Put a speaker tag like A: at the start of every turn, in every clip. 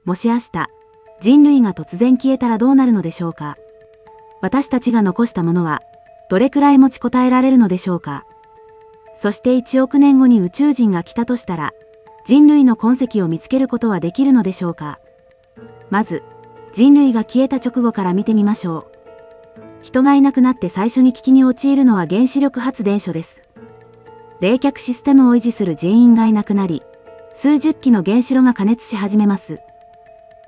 A: もし明日、人類が突然消えたらどうなるのでしょうか。私たちが残したものは、どれくらい持ちこたえられるのでしょうか。そして1億年後に宇宙人が来たとしたら、人類の痕跡を見つけることはできるのでしょうか。まず、人類が消えた直後から見てみましょう。人がいなくなって最初に危機に陥るのは原子力発電所です。冷却システムを維持する人員がいなくなり、数十基の原子炉が加熱し始めます。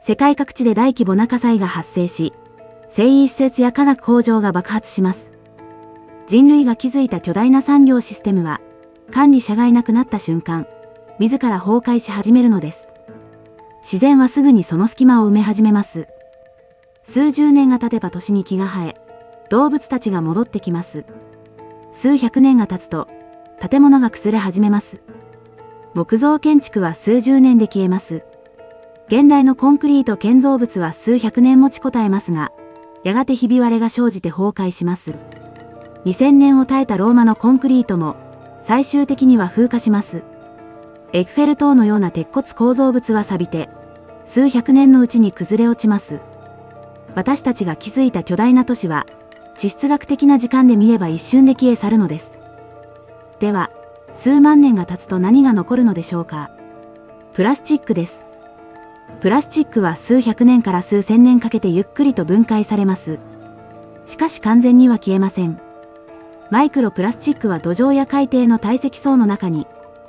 A: 世界各地で大規模な火災が発生し、製油施設や化学工場が爆発します。人類が築いた巨大な産業システムは、管理者がいなくなった瞬間、自ら崩壊し始めるのです。自然はすぐにその隙間を埋め始めます。数十年が経てば土地に木が生え、動物たちが戻ってきます。数百年が経つと、建物が崩れ始めます。木造建築は数十年で消えます。現代のコンクリート建造物は数百年持ちこたえますが、やがてひび割れが生じて崩壊します。2000年を耐えたローマのコンクリートも、最終的には風化します。エッフェル塔のような鉄骨構造物は錆びて、数百年のうちに崩れ落ちます。私たちが築いた巨大な都市は、地質学的な時間で見れば一瞬で消え去るのです。では、数万年が経つと何が残るのでしょうか。プラスチックです。プラスチックは数百年から数千年かけてゆっくりと分解されます。しかし完全には消えません。マイクロプラスチックは土壌や海底の堆積層の中に、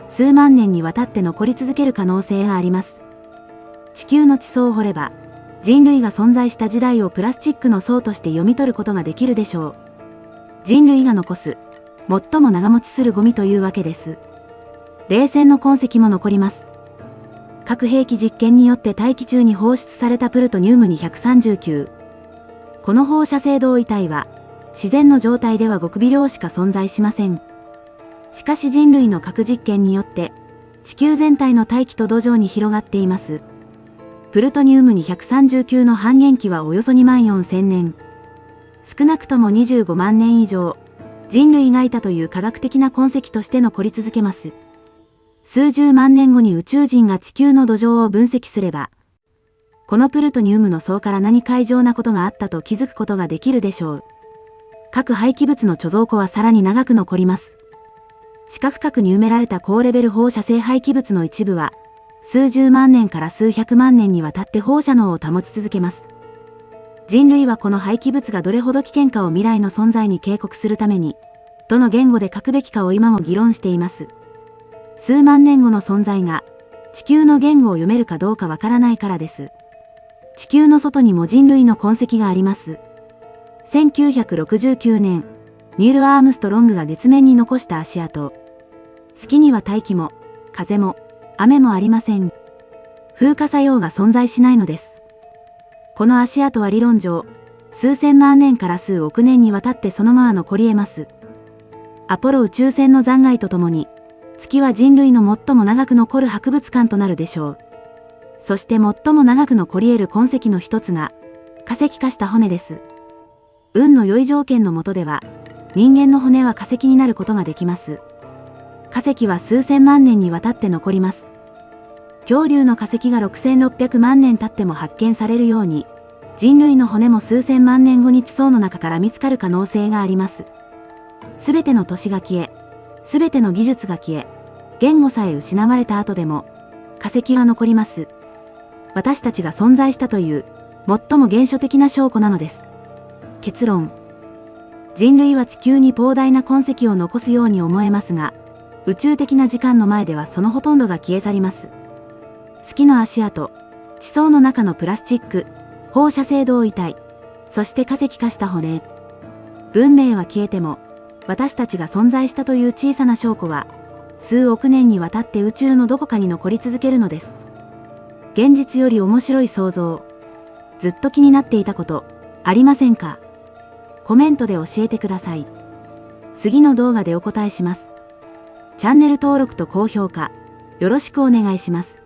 A: 数万年にわたって残り続ける可能性があります。地球の地層を掘れば、人類が存在した時代をプラスチックの層として読み取ることができるでしょう。人類が残す、最も長持ちするゴミというわけです。冷戦の痕跡も残ります。核兵器実験によって大気中に放出されたプルトニウム239。この放射性同位体は、自然の状態では極微量しか存在しません。しかし人類の核実験によって、地球全体の大気と土壌に広がっています。プルトニウム239の半減期はおよそ24000年。少なくとも25万年以上、人類がいたという科学的な痕跡として残り続けます。数十万年後に宇宙人が地球の土壌を分析すれば、このプルトニウムの層から何か異常なことがあったと気づくことができるでしょう。核廃棄物の貯蔵庫はさらに長く残ります。地下深くに埋められた高レベル放射性廃棄物の一部は、数十万年から数百万年にわたって放射能を保ち続けます。人類はこの廃棄物がどれほど危険かを未来の存在に警告するために、どの言語で書くべきかを今も議論しています。数万年後の存在が、地球の言語を読めるかどうかわからないからです。地球の外にも人類の痕跡があります。1969年、ニール・アームストロングが月面に残した足跡。月には大気も、風も、雨もありません。風化作用が存在しないのです。この足跡は理論上、数千万年から数億年にわたってそのまま残り得ます。アポロ宇宙船の残骸とともに、月は人類の最も長く残る博物館となるでしょう。そして最も長く残り得る痕跡の一つが、化石化した骨です。運の良い条件の下では、人間の骨は化石になることができます。化石は数千万年にわたって残ります。恐竜の化石が6600万年経っても発見されるように、人類の骨も数千万年後に地層の中から見つかる可能性があります。すべての都市が消え、すべての技術が消え、言語さえ失われた後でも、化石は残ります。私たちが存在したという、最も原初的な証拠なのです。結論。人類は地球に膨大な痕跡を残すように思えますが、宇宙的な時間の前ではそのほとんどが消え去ります。月の足跡、地層の中のプラスチック、放射性同位体、そして化石化した骨。文明は消えても、私たちが存在したという小さな証拠は、数億年にわたって宇宙のどこかに残り続けるのです。現実より面白い想像、ずっと気になっていたこと、ありませんか？コメントで教えてください。次の動画でお答えします。チャンネル登録と高評価、よろしくお願いします。